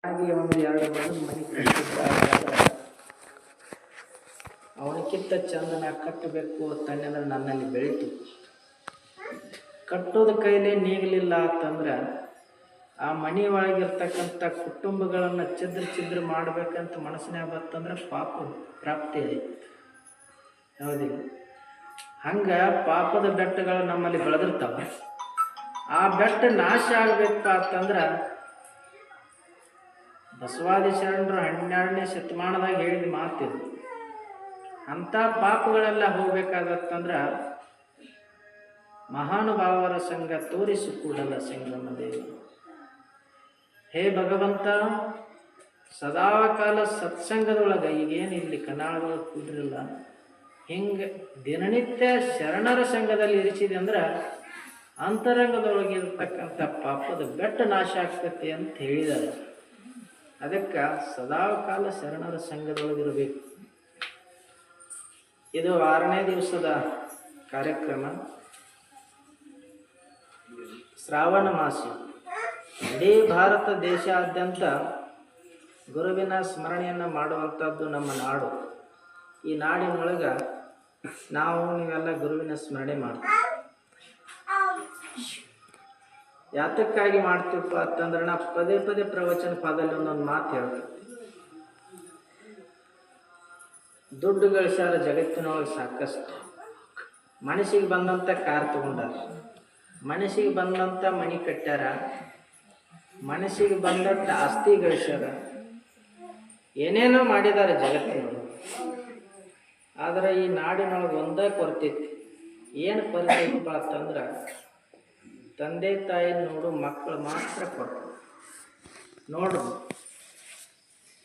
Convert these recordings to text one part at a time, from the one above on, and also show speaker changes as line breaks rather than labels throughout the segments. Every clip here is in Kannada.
ಹಾಗೆ ಒಂದು ಎರಡು ಮನೆ ಕಟ್ಟಿದ್ದ ಅವನಕ್ಕಿಂತ ಚಂದನ ಕಟ್ಟಬೇಕು ತನ್ನೆಲ್ಲ ನನ್ನಲ್ಲಿ ಬೆಳೀತು. ಕಟ್ಟೋದ ಕೈಲೇ ನೀಗಲಿಲ್ಲ ಅಂತಂದ್ರೆ ಆ ಮನೆ ಒಳಗಿರ್ತಕ್ಕಂಥ ಕುಟುಂಬಗಳನ್ನು ಛಿದ್ರ ಮಾಡ್ಬೇಕಂತ ಮನಸ್ಸಿನಾಗ ಬರ್ತಂದ್ರೆ ಪಾಪ ಪ್ರಾಪ್ತಿ ಆಯಿತು. ಹೌದಿಲ್ಲ? ಹಂಗೆ ಪಾಪದ ಬೆಟ್ಟಗಳು ನಮ್ಮಲ್ಲಿ ಬೆಳೆದಿರ್ತಾವೆ. ಆ ಬೆಟ್ಟ ನಾಶ ಆಗಬೇಕಪ್ಪ ಅಂತಂದ್ರೆ ಬಸವಾದಿ ಶರಣರು 12ನೇ ಶತಮಾನದಾಗ ಹೇಳಿದ ಮಾತಿದು. ಅಂಥ ಪಾಪಗಳೆಲ್ಲ ಹೋಗ್ಬೇಕಾಗತ್ತಂದ್ರೆ ಮಹಾನುಭಾವರ ಸಂಘ ತೋರಿಸಿಕೊಡಲ್ಲ ಸಂಗಮ ದೇವಿ. ಹೇ ಭಗವಂತ, ಸದಾಕಾಲ ಸತ್ಸಂಗದೊಳಗೆ ಈಗೇನು ಇಲ್ಲಿ ಕನ್ನಡದೊಳಗೆ ಕೂಡಿರಲ್ಲ, ಹಿಂಗೆ ದಿನನಿತ್ಯ ಶರಣರ ಸಂಘದಲ್ಲಿ ಇರಿಸಿದೆ ಅಂದ್ರೆ ಅಂತರಂಗದೊಳಗಿರ್ತಕ್ಕಂಥ ಪಾಪದ ಬೆಟ್ಟ ನಾಶ ಆಗ್ತೈತಿ ಅಂತ ಹೇಳಿದ್ದಾರೆ. ಅದಕ್ಕೆ ಸದಾಕಾಲ ಶರಣರ ಸಂಘದೊಳಗಿರಬೇಕು. ಇದು 6ನೇ ದಿವಸದ ಕಾರ್ಯಕ್ರಮ. ಶ್ರಾವಣ ಮಾಸ ಇಡೀ ಭಾರತ ದೇಶಾದ್ಯಂತ ಗುರುವಿನ ಸ್ಮರಣೆಯನ್ನು ಮಾಡುವಂಥದ್ದು ನಮ್ಮ ನಾಡು. ಈ ನಾಡಿನೊಳಗೆ ನೀವೆಲ್ಲ ಗುರುವಿನ ಸ್ಮರಣೆ ಮಾಡ್ತೀವಿ. ಯಾತಕ್ಕಾಗಿ ಮಾಡ್ತೀವಪ್ಪ ಅಂತಂದ್ರೆ ನಾ ಪದೇ ಪ್ರವಚನ ಪದದಲ್ಲಿ ಒಂದೊಂದು ಮಾತು ಹೇಳ್ತೀವಿ. ದುಡ್ಡು ಗಳಿಸ್ಯಾರ ಜಗತ್ತಿನೊಳಗೆ ಸಾಕಷ್ಟು. ಮನಸ್ಸಿಗೆ ಬಂದಂಥ ಕಾರ್ ತಗೊಂಡಾರ, ಮನಸ್ಸಿಗೆ ಬಂದಂಥ ಮನೆ ಕಟ್ಟ್ಯಾರ, ಮನಸ್ಸಿಗೆ ಬಂದಂಥ ಆಸ್ತಿ ಗಳಿಸ್ಯಾರ, ಏನೇನೋ ಮಾಡಿದ್ದಾರೆ ಜಗತ್ತಿನೊಳಗೆ. ಆದರೆ ಈ ನಾಡಿನೊಳಗೆ ಒಂದೇ ಕೊರತೈತಿ. ಏನು ಕೊರತೈತಪ್ಪ ಅಂತಂದ್ರೆ ತಂದೆ ತಾಯಿ ನೋಡು ಮಕ್ಕಳು ಮಾತ್ರ ಕೊಡ್ತಾರೆ. ನೋಡು,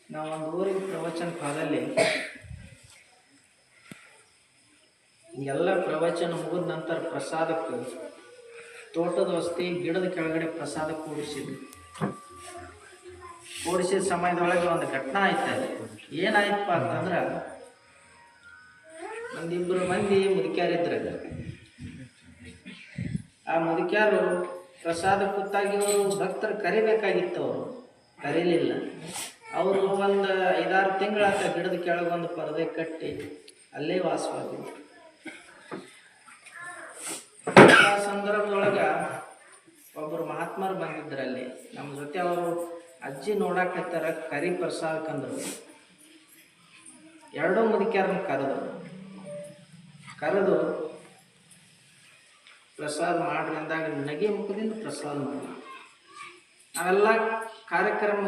ನಾವೊಂದು ಊರಿನ ಪ್ರವಚನ ಕಾಲದಲ್ಲಿ ಎಲ್ಲ ಪ್ರವಚನ ಮುಗಿದ ನಂತರ ಪ್ರಸಾದಕ್ಕೆ ತೋಟದ ವಸ್ತಿ ಗಿಡದ ಕೆಳಗಡೆ ಪ್ರಸಾದ ಕೂಡಿಸಿದ ಸಮಯದೊಳಗೆ ಒಂದು ಘಟನಾ ಆಯ್ತು. ಏನಾಯ್ತಪ್ಪ ಅಂತಂದ್ರೆ ಒಂದಿಬ್ಬರು ಮಂದಿ ಮುದುಕ್ಯಾರಿದ್ರು. ಆ ಮುದುಕ್ಯಾರು ಪ್ರಸಾದ ಕೂತಾಗಿವರು ಭಕ್ತರು ಕರಿಬೇಕಾಗಿತ್ತು. ಅವರು ಕರೀಲಿಲ್ಲ. ಅವರು ಒಂದು 5-6 ತಿಂಗಳಾತ ಗಿಡದ ಕೆಳಗೊಂದು ಪರದೆ ಕಟ್ಟಿ ಅಲ್ಲೇ ವಾಸವಾಗಿದ್ರು. ಆ ಸಂದರ್ಭದೊಳಗೆ ಒಬ್ಬರು ಮಹಾತ್ಮರು ಬಂದಿದ್ರಲ್ಲಿ ನಮ್ಮ ಜೊತೆ. ಅವರು ಅಜ್ಜಿ ನೋಡಾಕತ್ತಾರ, ಕರಿ ಪ್ರಸಾದಕ್ಕಂದ್ರು. ಎರಡೂ ಮುದುಕ್ಯಾರನ್ನ ಕರೆದು ಪ್ರಸಾದ ಮಾಡ್ರಿ ಅಂದಾಗ ನಗೆ ಮುಖದಿಂದ ಪ್ರಸಾದ ಮಾಡಿ ನಾವೆಲ್ಲ ಕಾರ್ಯಕ್ರಮ